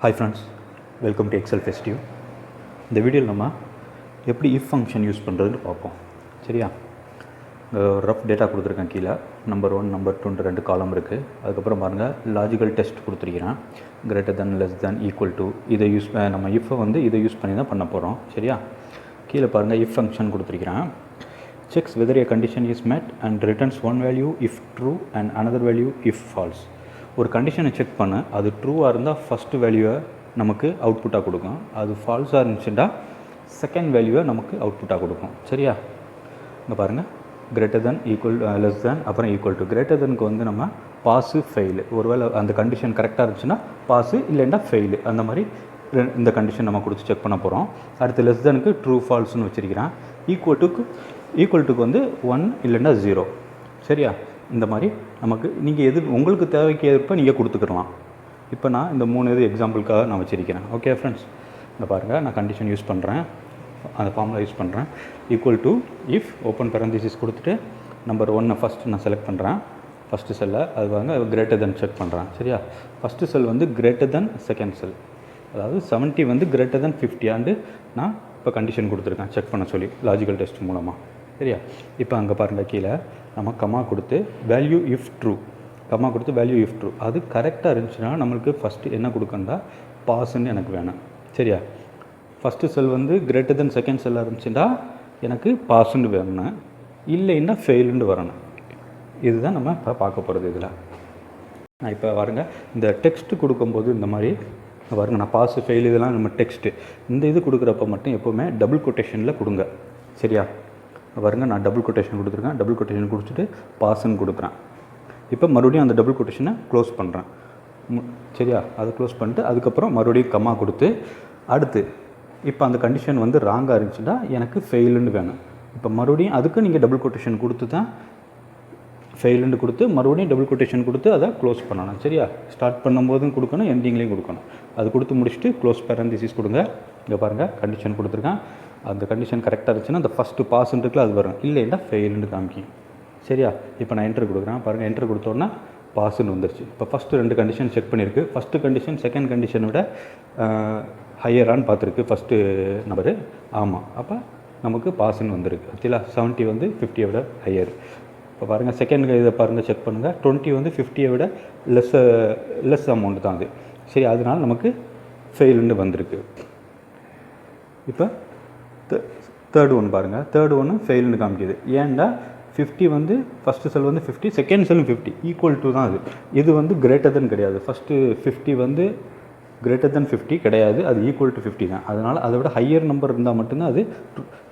Hi friends, welcome to Excel Festive. இந்த வீடியோவில் நம்ம எப்படி if ஃபங்க்ஷன் யூஸ் பண்ணுறதுன்னு பார்ப்போம். சரியா? ரஃப் டேட்டா கொடுத்துருக்கேன். கீழே நம்பர் 1 நம்பர் 2 2 காலம் இருக்குது. அதுக்கப்புறம் பாருங்கள் லாஜிக்கல் டெஸ்ட் கொடுத்துருக்கிறேன். Greater than less than equal to இதை யூஸ் நம்ம இஃப்பை வந்து இதை யூஸ் பண்ணி தான் பண்ண போகிறோம். சரியா? கீழே பாருங்கள் if ஃபங்க்ஷன் கொடுத்துருக்கிறேன். checks whether a condition is met and returns one value if true and another value if false. ஒரு கண்டிஷனை செக் பண்ண அது ட்ரூவாக இருந்தால் ஃபஸ்ட்டு வேல்யூவை நமக்கு அவுட்புட்டாக கொடுக்கும். அது ஃபால்ஸாக இருந்துச்சுன்னா செகண்ட் வேல்யூவை நமக்கு அவுட்புட்டாக கொடுக்கும். சரியா? இங்கே பாருங்கள், greater then equal less than அப்புறம் ஈக்குவல் டு. கிரேட்டர் தெனுக்கு வந்து நம்ம பாஸு ஃபெயிலு, ஒருவேளை அந்த கண்டிஷன் கரெக்டாக இருந்துச்சுன்னா பாஸு இல்லைன்னா ஃபெயிலு, அந்த மாதிரி இந்த கண்டிஷன் நம்ம கொடுத்து செக் பண்ண போகிறோம். அடுத்து லெஸ் தெனுக்கு ட்ரூ ஃபால்ஸ்னு வச்சுருக்கிறேன். ஈக்குவல் டுக்கு வந்து 1 இல்லைன்னா 0. சரியா? இந்த மாதிரி நமக்கு நீங்கள் எது உங்களுக்கு தேவைக்கு ஏற்ப நீங்கள் கொடுத்துக்கலாம். இப்போ நான் இந்த 3 இது எக்ஸாம்பிளுக்காக நான் வச்சுருக்கிறேன். ஓகே ஃப்ரெண்ட்ஸ், இந்த பாருங்கள், நான் கண்டிஷன் யூஸ் பண்ணுறேன், அந்த ஃபார்முலா யூஸ் பண்ணுறேன். ஈக்குவல் டு இஃப் ஓப்பன் பேரந்திசிஸ் கொடுத்துட்டு நம்பர் 1 ஃபஸ்ட்டு நான் செலக்ட் பண்ணுறேன். ஃபஸ்ட்டு செல்லை அது வாங்க கிரேட்டர் தென் செக் பண்ணுறேன். சரியா? ஃபஸ்ட்டு செல் வந்து கிரேட்டர் தென் செகண்ட் செல், அதாவது 70 வந்து கிரேட்டர் தென் 50 ஆண்டு நான் இப்போ கண்டிஷன் கொடுத்துருக்கேன் செக் பண்ண சொல்லி லாஜிக்கல் டெஸ்ட் மூலமாக. சரியா? இப்போ அங்கே பாருங்கள், கீழே நம்ம கமா கொடுத்து வேல்யூ இஃப் ட்ரூ, கமா கொடுத்து வேல்யூ இஃப் ட்ரூ, அது கரெக்டாக இருந்துச்சுன்னா நம்மளுக்கு ஃபஸ்ட்டு என்ன கொடுக்கணுண்டா பாஸ்ன்னு எனக்கு வேணும். சரியா? ஃபஸ்ட்டு செல் வந்து கிரேட்டர் தென் செகண்ட் செல்லாக இருந்துச்சுன்னா எனக்கு பாஸ்ன்னு வேணும், இல்லைன்னா ஃபெயிலுன்னு வரணும். இதுதான் நம்ம இப்போ பார்க்க போகிறது. இதில் நான் இப்போ பாருங்க, இந்த டெக்ஸ்ட்டு கொடுக்கும்போது இந்த மாதிரி பாருங்க, நான் பாஸ் ஃபெயில் இதெல்லாம் நம்ம டெக்ஸ்ட்டு இந்த இது கொடுக்குறப்ப மட்டும் எப்போவுமே டபுள் கொட்டேஷனில் கொடுங்க. சரியா? பாருங்க, நான் டபுள் கொட்டேஷன் கொடுத்துருக்கேன். டபுள் கொட்டேஷன் கொடுத்துட்டு பாஸ்ன்னு கொடுக்குறேன். இப்போ மறுபடியும் அந்த டபுள் கொட்டேஷனை க்ளோஸ் பண்ணுறேன். சரியா? அதை க்ளோஸ் பண்ணிட்டு அதுக்கப்புறம் மறுபடியும் கம்மா கொடுத்து அடுத்து இப்போ அந்த கண்டிஷன் வந்து ராங்காக இருந்துச்சுன்னா எனக்கு ஃபெயிலுன்னு வேணும். இப்போ மறுபடியும் அதுக்கு நீங்கள் டபுள் கொட்டேஷன் கொடுத்து தான் ஃபெயிலுன்னு கொடுத்து மறுபடியும் டபுள் கொட்டேஷன் கொடுத்து அதை க்ளோஸ் பண்ணணும். சரியா? ஸ்டார்ட் பண்ணும்போதும் கொடுக்கணும், எண்டிங்லேயும் கொடுக்கணும். அது கொடுத்து முடிச்சுட்டு க்ளோஸ் பேரந்திசிஸ் கொடுங்க. இங்கே பாருங்கள், கண்டிஷன் கொடுத்துருக்கேன். அந்த கண்டிஷன் கரெக்டாக இருந்துச்சுன்னா அந்த ஃபஸ்ட்டு பாஸ்ன்ட்டுக்குள்ள அது வரும், இல்லைன்னா ஃபெயிலுன்னு காமிக்கும். சரியா? இப்போ நான் என்ட்ரு கொடுக்குறேன். பாருங்கள், என்ட்ரு கொடுத்தோன்னா பாஸ்ன்னு வந்துருச்சு. இப்போ ஃபஸ்ட்டு 2 கண்டிஷன் செக் பண்ணியிருக்கு. ஃபஸ்ட்டு கண்டிஷன் செகண்ட் கண்டிஷனை விட ஹையரான்னு பார்த்துருக்கு ஃபஸ்ட்டு நம்பரு. ஆமாம், அப்போ நமக்கு பாஸ்ன்னு வந்திருக்கு. ஆக்சுவலா 70 வந்து 50 விட ஹையர். இப்போ பாருங்கள், செகண்ட் இதை பாருங்கள், செக் பண்ணுங்கள். 20 வந்து 50 விட லெஸ் அமௌண்ட் தான் அது. சரி, அதனால் நமக்கு ஃபெயிலுன்னு வந்திருக்கு. இப்போ தேர்ட் ஒன் பாருங்கள், தேர்ட் ஒன்று ஃபெயிலுன்னு காமிக்குது. ஏன்டா 50 வந்து ஃபஸ்ட்டு செல் வந்து 50, செகண்ட் செல்லும் 50, ஈக்குவல் டு தான் அது. இது வந்து கிரேட்டர் தென் கிடையாது. ஃபஸ்ட்டு 50 வந்து கிரேட்டர் தென் 50 கிடையாது, அது ஈக்குவல் டு 50 தான். அதனால் அதை விட ஹையர் நம்பர் இருந்தால் மட்டும்தான் அது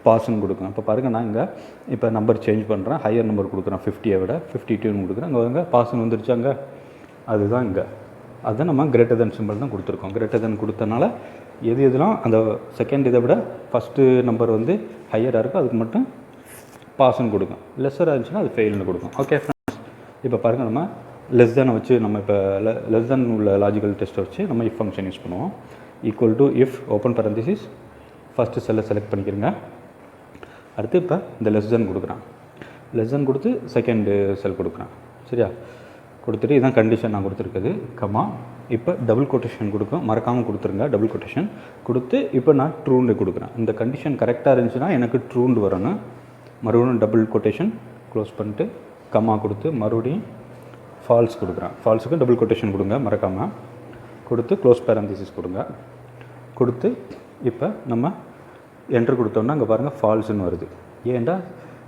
பாஸ்ன்னு கொடுக்கணும். இப்போ பாருங்கள், நான் இங்கே இப்போ நம்பர் சேஞ்ச் பண்ணுறேன், ஹையர் நம்பர் கொடுக்குறேன், 50 விட 52ன்னு கொடுக்குறேன். அங்கே வாங்க, பாஸ்ன்னு வந்துருச்சு. அங்கே அதுதான் இங்கே அதை நம்ம கிரேட்டர் தென் சிம்பிள் தான் கொடுத்துருக்கோம். கிரேட்டர் தென் கொடுத்தனால எதுலாம் அந்த செகண்ட் இதை விட ஃபஸ்ட்டு நம்பர் வந்து ஹையராக இருக்கும், அதுக்கு மட்டும் பாஸ்ன்னு கொடுக்கும். லெஸ்ஸராக இருந்துச்சுன்னா அது ஃபெயில்னு கொடுக்கும். ஓகே ஃப்ரெண்ட்ஸ், இப்போ பாருங்கள், நம்ம லெஸ் தெனை வச்சு நம்ம இப்போ லெஸ் தென் உள்ள லாஜிக்கல் டெஸ்ட்டை வச்சு நம்ம இஃப் ஃபங்க்ஷன் யூஸ் பண்ணுவோம். Equal to if open பேரந்திசிஸ் first செல்லை செலக்ட் பண்ணிக்கிறேங்க. அடுத்து இப்போ இந்த லெஸ் தென் கொடுக்குறேன். லெஸ் தென் கொடுத்து செகண்டு செல் கொடுக்குறேன். சரியா? கொடுத்துட்டு இதுதான் கண்டிஷன் நான் கொடுத்துருக்குது, கம்மா. இப்போ டபுள் கொட்டேஷன் கொடுக்கும், மறக்காமல் கொடுத்துருங்க. டபுள் கொட்டேஷன் கொடுத்து இப்போ நான் ட்ரூண்டு கொடுக்குறேன். இந்த கண்டிஷன் கரெக்டாக இருந்துச்சுன்னா எனக்கு ட்ரூண்டு வரணும். மறுபடியும் டபுள் கொட்டேஷன் க்ளோஸ் பண்ணிட்டு கம்மா கொடுத்து மறுபடியும் ஃபால்ஸ் கொடுக்குறேன். ஃபால்ஸுக்கு டபுள் கொட்டேஷன் கொடுங்க, மறக்காமல் கொடுத்து க்ளோஸ் பேரந்திசிஸ் கொடுங்க. கொடுத்து இப்போ நம்ம என்ட்ரு கொடுத்தோம்னா அங்கே பாருங்கள் ஃபால்ஸுன்னு வருது. ஏன்டா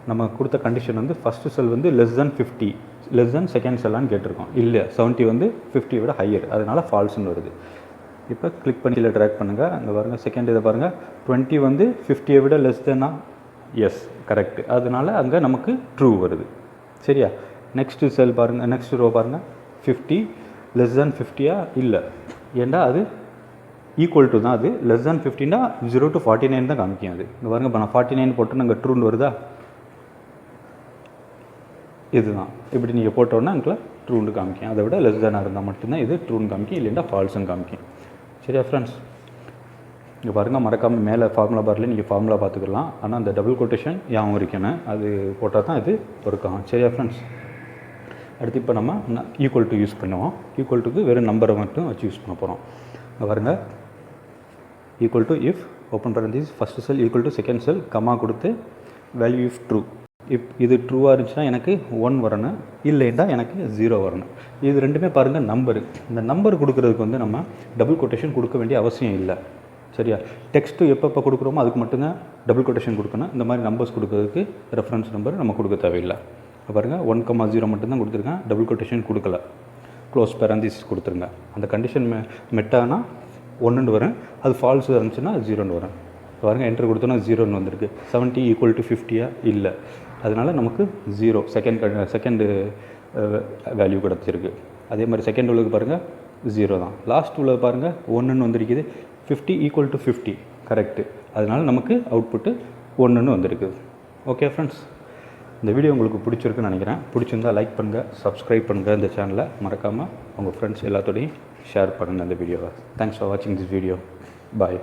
நம்ம கொடுத்த கண்டிஷன் வந்து ஃபஸ்ட்டு செல் வந்து less than 50, less than second செல்லான்னு கேட்டிருக்கோம். இல்லை, 70 வந்து 50 விட ஹையர், அதனால் ஃபால்ஸ்ன்னு வருது. இப்போ கிளிக் பண்ணி இதில் ட்ராக் பண்ணுங்கள். அங்கே பாருங்கள், செகண்ட் இதை பாருங்கள், 20 வந்து 50 விட லெஸ் தென்னா, எஸ் கரெக்டு, அதனால் அங்கே நமக்கு ட்ரூ வருது. சரியா? நெக்ஸ்ட்டு செல் பாருங்கள், நெக்ஸ்ட் ரோ பாருங்கள், 50 லெஸ் தென் 50யா இல்லை, ஏண்டா அது ஈக்குவல் டு தான். அது லெஸ் தென் 50னா 0 to 49 தான் காமிக்கும். அது இங்கே பாருங்கள், இப்போ நான் 49 போட்டு நாங்கள் ட்ரூன்னு வருதா, இதுதான். இப்படி நீங்கள் போட்டோன்னா அங்கே ட்ரூன்னு காமிக்கும். அதை விட லெஸ் தேனாக இருந்தால் மட்டும்தான் இது ட்ரூன்னு காமிக்கும், இல்லைன்னா ஃபால்ஸுன்னு காமிக்கும். சரியா ஃப்ரெண்ட்ஸ்? இங்கே பாருங்கள், மறக்காமல் மேலே ஃபார்முலா பாரில் நீங்கள் ஃபார்முலா பார்த்துக்கலாம். ஆனால் அந்த டபுள் கொட்டேஷன் யாவும் இருக்கணும், அது போட்டால் தான் இது இருக்கும். சரியா ஃப்ரெண்ட்ஸ்? அடுத்து இப்போ நம்ம ஈக்குவல் டு யூஸ் பண்ணுவோம். ஈக்குவல் டுக்கு வெறும் நம்பரை மட்டும் வச்சு யூஸ் பண்ண போகிறோம். பாருங்க equal to if open parenthesis first sell equal to second sell comma கொடுத்து வேல்யூ இஃப் ட்ரூ. இது ட்ரூவாக இருந்துச்சுன்னா எனக்கு 1 வரணும், இல்லைன்னா எனக்கு 0 வரணும். இது ரெண்டுமே பாருங்கள் நம்பரு. இந்த நம்பர் கொடுக்குறதுக்கு வந்து நம்ம டபுள் கொட்டேஷன் கொடுக்க வேண்டிய அவசியம் இல்லை. சரியா? டெக்ஸ்ட்டு எப்போ கொடுக்குறோமோ அதுக்கு மட்டும்தான் டபுள் கொட்டேஷன் கொடுக்கணும். இந்த மாதிரி நம்பர்ஸ் கொடுக்குறதுக்கு ரெஃபரன்ஸ் நம்பர் நம்ம கொடுக்க தேவையில்லை. பாருங்கள் 1,0 மட்டும்தான் கொடுத்துருக்கேன், டபுள் கொட்டேஷன் கொடுக்கல. க்ளோஸ் பேரந்திஸ் கொடுத்துருங்க. அந்த கண்டிஷன் மெட்டானா 1 வரும், அது ஃபால்ஸ் இருந்துச்சுன்னா 0 வரும். பாருங்கள் என்ட்ரு கொடுத்தோன்னா 0 வந்திருக்கு. 70 ஈக்குவல் டு 50 இல்லை, அதனால் நமக்கு 0 செகண்டு வேல்யூ கிடச்சிருக்கு. அதே மாதிரி செகண்ட் உள்ளது பாருங்கள் 0 தான். லாஸ்ட் உள்ளது பாருங்கள் 1 வந்திருக்குது. 50 ஈக்குவல் டு 50 கரெக்டு, அதனால் நமக்கு அவுட்புட்டு 1 வந்திருக்கு. ஓகே ஃப்ரெண்ட்ஸ், இந்த வீடியோ உங்களுக்கு பிடிச்சிருக்குன்னு நினைக்கிறேன். பிடிச்சிருந்தால் லைக் பண்ணுங்கள், சப்ஸ்கிரைப் பண்ணுங்கள், இந்த சேனலை மறக்காமல் உங்கள் ஃப்ரெண்ட்ஸ் எல்லாத்தோடையும் ஷேர் பண்ணுங்கள் இந்த வீடியோவை. தேங்க்ஸ் ஃபார் வாட்சிங் திஸ் வீடியோ. பாய்.